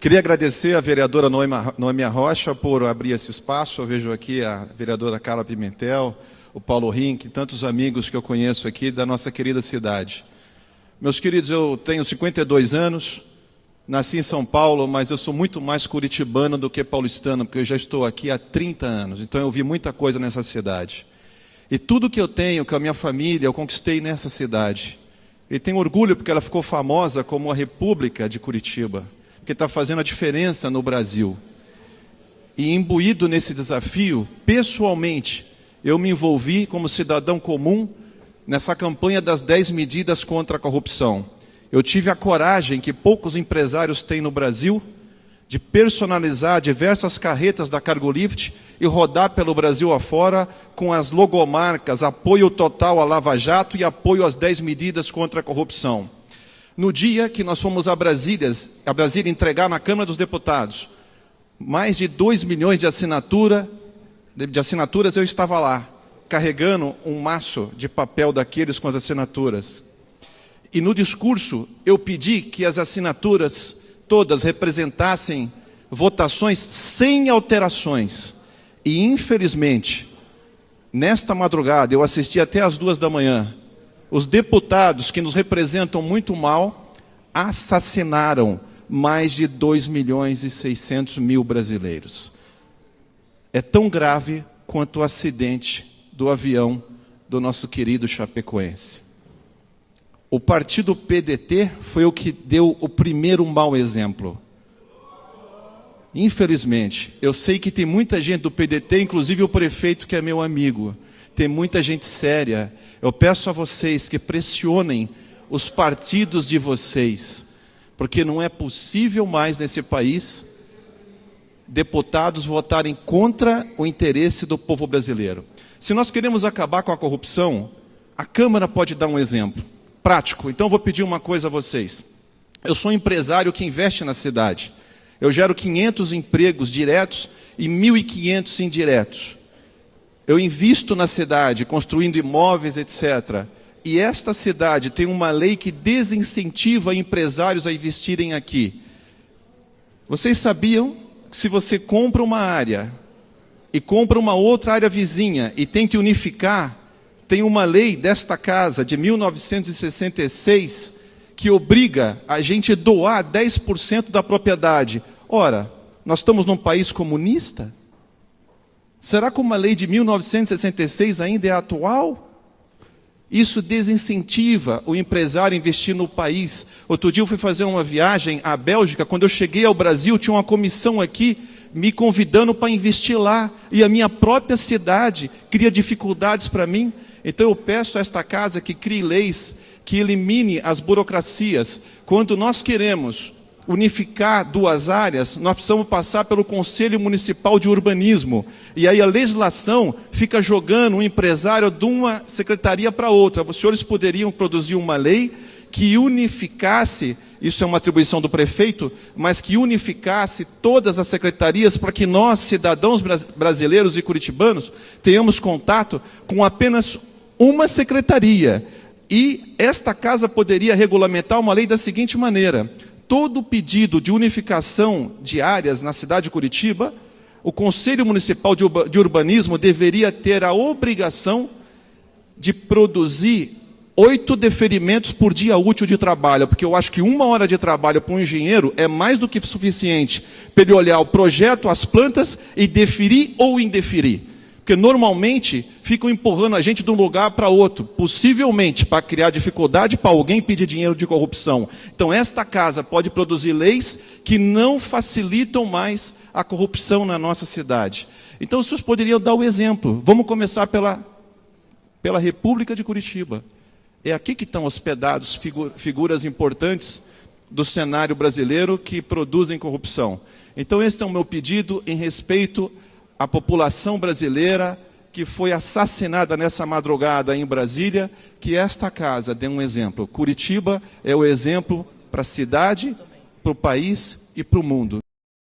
Queria agradecer à vereadora Noêmia Rocha por abrir esse espaço. Eu vejo aqui a vereadora Carla Pimentel, o Paulo Rink, tantos amigos que eu conheço aqui da nossa querida cidade. Meus queridos, eu tenho 52 anos, nasci em São Paulo, mas eu sou muito mais curitibano do que paulistano, porque eu já estou aqui há 30 anos, então eu vi muita coisa nessa cidade. E tudo que eu tenho, com a minha família, eu conquistei nessa cidade. E tenho orgulho porque ela ficou famosa como a República de Curitiba, que está fazendo a diferença no Brasil. E imbuído nesse desafio, pessoalmente, eu me envolvi como cidadão comum nessa campanha das 10 medidas contra a corrupção. Eu tive a coragem que poucos empresários têm no Brasil de personalizar diversas carretas da Cargolift e rodar pelo Brasil afora com as logomarcas apoio total à Lava Jato e apoio às 10 medidas contra a corrupção. No dia que nós fomos a Brasília entregar na Câmara dos Deputados mais de 2 milhões de assinaturas, eu estava lá, carregando um maço de papel daqueles com as assinaturas. E no discurso eu pedi que as assinaturas todas representassem votações sem alterações. E infelizmente, nesta madrugada, eu assisti até às 2 da manhã, os deputados que nos representam muito mal assassinaram mais de 2.600.000 brasileiros. É tão grave quanto o acidente do avião do nosso querido chapecoense. O partido PDT foi o que deu o primeiro mau exemplo. Infelizmente, eu sei que tem muita gente do PDT, inclusive o prefeito que é meu amigo, tem muita gente séria. Eu peço a vocês que pressionem os partidos de vocês, porque não é possível mais nesse país deputados votarem contra o interesse do povo brasileiro. Se nós queremos acabar com a corrupção, a Câmara pode dar um exemplo prático. Então eu vou pedir uma coisa a vocês. Eu sou um empresário que investe na cidade. Eu gero 500 empregos diretos e 1.500 indiretos. Eu invisto na cidade, construindo imóveis, etc. E esta cidade tem uma lei que desincentiva empresários a investirem aqui. Vocês sabiam que se você compra uma área e compra uma outra área vizinha e tem que unificar, tem uma lei desta casa, de 1966, que obriga a gente a doar 10% da propriedade. Ora, nós estamos num país comunista? Será que uma lei de 1966 ainda é atual? Isso desincentiva o empresário a investir no país. Outro dia eu fui fazer uma viagem à Bélgica. Quando eu cheguei ao Brasil, tinha uma comissão aqui me convidando para investir lá. E a minha própria cidade cria dificuldades para mim. Então eu peço a esta casa que crie leis, que elimine as burocracias. Quando nós queremos unificar 2 áreas, nós precisamos passar pelo Conselho Municipal de Urbanismo. E aí a legislação fica jogando o empresário de uma secretaria para outra. Os senhores poderiam produzir uma lei que unificasse, isso é uma atribuição do prefeito, mas que unificasse todas as secretarias para que nós, cidadãos brasileiros e curitibanos, tenhamos contato com apenas uma secretaria. E esta casa poderia regulamentar uma lei da seguinte maneira: todo pedido de unificação de áreas na cidade de Curitiba, o Conselho Municipal de Urbanismo deveria ter a obrigação de produzir 8 deferimentos por dia útil de trabalho, porque eu acho que 1 hora de trabalho para um engenheiro é mais do que suficiente para ele olhar o projeto, as plantas e deferir ou indeferir. Porque normalmente ficam empurrando a gente de um lugar para outro, possivelmente para criar dificuldade para alguém pedir dinheiro de corrupção. Então esta casa pode produzir leis que não facilitam mais a corrupção na nossa cidade. Então os senhores poderiam dar o exemplo. Vamos começar pela República de Curitiba. É aqui que estão hospedados figuras importantes do cenário brasileiro que produzem corrupção. Então esse é o meu pedido em respeito a população brasileira que foi assassinada nessa madrugada em Brasília, que esta casa dê um exemplo. Curitiba é o exemplo para a cidade, para o país e para o mundo.